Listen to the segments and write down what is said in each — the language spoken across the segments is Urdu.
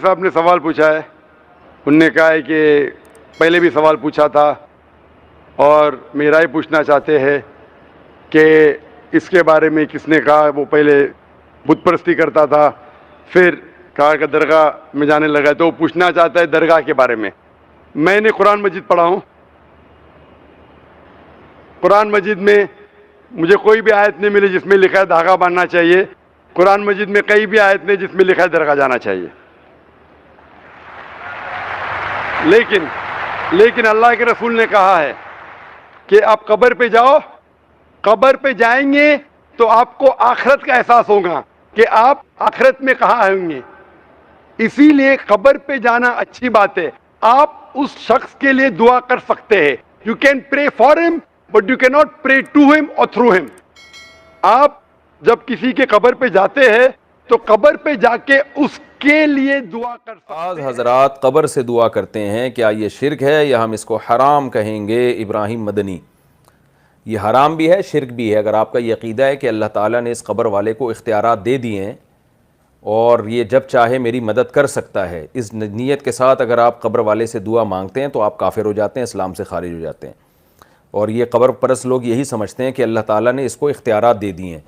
صاحب نے سوال پوچھا ہے، انہوں نے کہا ہے کہ پہلے بھی سوال پوچھا تھا اور میرا ہی پوچھنا چاہتے ہیں کہ اس کے بارے میں کس نے کہا وہ پہلے بت پرستی کرتا تھا، پھر کہا کہ درگاہ میں جانے لگا، تو وہ پوچھنا چاہتا ہے درگاہ کے بارے میں۔ میں نے قرآن مجید پڑھا ہوں، قرآن مجید میں مجھے کوئی بھی آیت نہیں ملی جس میں لکھا ہے دھاگا باندھنا چاہیے، قرآن مجید میں کئی بھی آیت نہیں جس میں لکھا ہے درگاہ جانا چاہیے۔ لیکن اللہ کے رسول نے کہا ہے کہ آپ قبر پہ جاؤ، قبر پہ جائیں گے تو آپ کو آخرت کا احساس ہوگا کہ آپ آخرت میں کہاں ہوں گے، اسی لیے قبر پہ جانا اچھی بات ہے۔ آپ اس شخص کے لیے دعا کر سکتے ہیں، یو کین پرے فار ہم بٹ یو کی ناٹ پرے ٹو ہم اور تھرو ہم۔ آپ جب کسی کے قبر پہ جاتے ہیں تو قبر پہ جا کے اس کے لیے دعا کر سکتے ہیں۔ بعض حضرات قبر سے دعا کرتے ہیں، کیا یہ شرک ہے یا ہم اس کو حرام کہیں گے؟ ابراہیم مدنی، یہ حرام بھی ہے، شرک بھی ہے۔ اگر آپ کا یہ عقیدہ ہے کہ اللہ تعالیٰ نے اس قبر والے کو اختیارات دے دیے ہیں اور یہ جب چاہے میری مدد کر سکتا ہے، اس نیت کے ساتھ اگر آپ قبر والے سے دعا مانگتے ہیں تو آپ کافر ہو جاتے ہیں، اسلام سے خارج ہو جاتے ہیں۔ اور یہ قبر پرست لوگ یہی سمجھتے ہیں کہ اللہ تعالیٰ نے اس کو اختیارات دے دیے ہیں،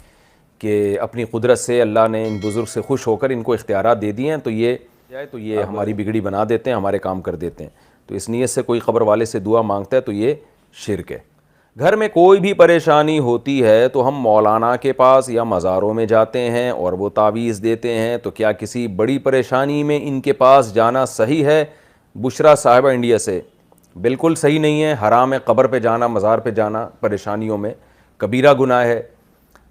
کہ اپنی قدرت سے اللہ نے ان بزرگ سے خوش ہو کر ان کو اختیارات دے دیے ہیں، تو یہ ہماری بگڑی بنا دیتے ہیں، ہمارے کام کر دیتے ہیں۔ تو اس نیت سے کوئی قبر والے سے دعا مانگتا ہے تو یہ شرک ہے۔ گھر میں کوئی بھی پریشانی ہوتی ہے تو ہم مولانا کے پاس یا مزاروں میں جاتے ہیں اور وہ تعویذ دیتے ہیں، تو کیا کسی بڑی پریشانی میں ان کے پاس جانا صحیح ہے؟ بشرا صاحبہ انڈیا سے، بالکل صحیح نہیں ہے، حرام ہے۔ قبر پہ جانا، مزار پہ جانا پریشانیوں میں کبیرہ گناہ ہے۔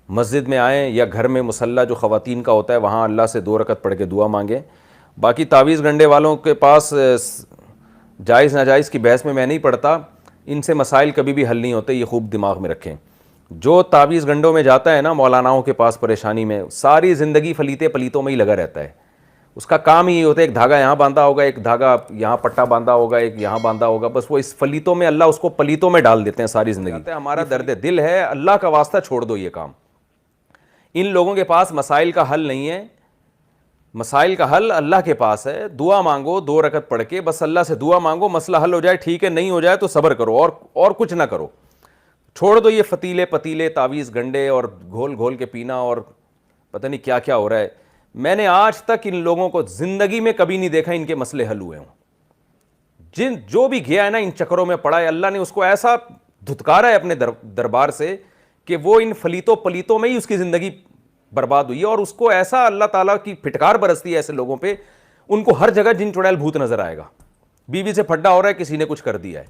مسجد میں آئیں یا گھر میں مصلی جو خواتین کا ہوتا ہے وہاں اللہ سے 2 رکعت پڑھ کے دعا مانگیں۔ باقی تعویذ گنڈے والوں کے پاس جائز ناجائز کی بحث میں نہیں پڑھتا، ان سے مسائل کبھی بھی حل نہیں ہوتے، یہ خوب دماغ میں رکھیں۔ جو تعویذ گنڈوں میں جاتا ہے نا مولاناؤں کے پاس پریشانی میں، ساری زندگی فلیتے پلیتوں میں ہی لگا رہتا ہے۔ اس کا کام ہی یہ ہوتا ہے، ایک دھاگا یہاں باندھا ہوگا، ایک دھاگا یہاں پٹا باندھا ہوگا، ایک یہاں باندھا ہوگا، بس وہ اس فلیتوں میں اللہ اس کو پلیتوں میں ڈال دیتے ہیں ساری زندگی۔ ہمارا درد دل ہے، اللہ کا واسطہ چھوڑ دو یہ کام۔ ان لوگوں کے پاس مسائل کا حل نہیں ہے، مسائل کا حل اللہ کے پاس ہے۔ دعا مانگو 2 رکعت پڑھ کے، بس اللہ سے دعا مانگو، مسئلہ حل ہو جائے ٹھیک ہے، نہیں ہو جائے تو صبر کرو اور کچھ نہ کرو۔ چھوڑ دو یہ فتیلے پتیلے تعویذ گنڈے اور گھول گھول کے پینا اور پتہ نہیں کیا کیا ہو رہا ہے۔ میں نے آج تک ان لوگوں کو زندگی میں کبھی نہیں دیکھا ان کے مسئلے حل ہوئے ہوں۔ جو بھی گیا ہے نا ان چکروں میں پڑا ہے، اللہ نے اس کو ایسا دھتکارا ہے اپنے دربار سے کہ وہ ان فلیتوں پلیتوں میں ہی اس کی زندگی برباد ہوئی ہے، اور اس کو ایسا اللہ تعالیٰ کی پھٹکار برستی ہے ایسے لوگوں پہ، ان کو ہر جگہ جن چڑیل بھوت نظر آئے گا۔ بیوی سے پھڈا ہو رہا ہے، کسی نے کچھ کر دیا ہے،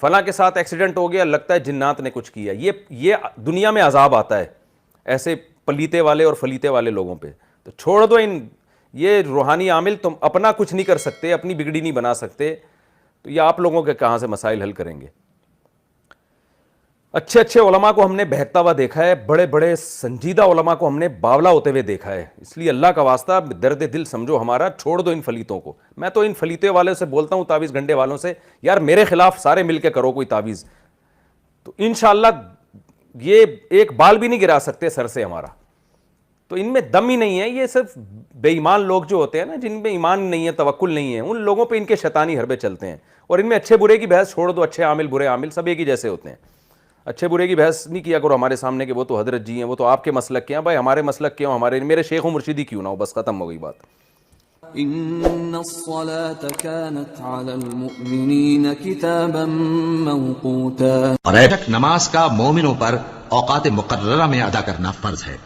فلاں کے ساتھ ایکسیڈنٹ ہو گیا، لگتا ہے جنات نے کچھ کیا۔ یہ دنیا میں عذاب آتا ہے ایسے پلیتے والے اور فلیتے والے لوگوں پہ۔ تو چھوڑ دو یہ روحانی عامل، تم اپنا کچھ نہیں کر سکتے، اپنی بگڑی نہیں بنا سکتے، تو یہ آپ لوگوں کے کہاں سے مسائل حل کریں گے؟ اچھے علماء کو ہم نے بہکتا ہوا دیکھا ہے، بڑے بڑے سنجیدہ علماء کو ہم نے باولا ہوتے ہوئے دیکھا ہے، اس لیے اللہ کا واسطہ درد دل سمجھو ہمارا، چھوڑ دو ان فلیتوں کو۔ میں تو ان فلیتے والے سے بولتا ہوں، تعویذ گنڈے والوں سے، یار میرے خلاف سارے مل کے کرو کوئی تعویذ، تو انشاءاللہ یہ ایک بال بھی نہیں گرا سکتے سر سے ہمارا۔ تو ان میں دم ہی نہیں ہے، یہ صرف بے ایمان لوگ جو ہوتے ہیں نا، جن میں ایمان نہیں ہے، توکل نہیں ہے، ان لوگوں پہ ان کے شیطانی حربے چلتے ہیں۔ اور ان میں اچھے برے کی بحث چھوڑ دو، اچھے عامل برے عامل سب ایک ہی جیسے ہوتے ہیں۔ اچھے برے کی بحث نہیں کیا کرو ہمارے سامنے کہ وہ تو حضرت جی ہیں، وہ تو آپ کے مسلک کے ہیں۔ بھائی ہمارے مسلک کے ہوں، میرے شیخ و مرشدی کیوں نہ ہو، بس ختم ہو گئی بات۔ ان الصلاة كانت على المؤمنین کتابا موقوتا، اور نماز کا مومنوں پر اوقات مقررہ میں ادا کرنا فرض ہے۔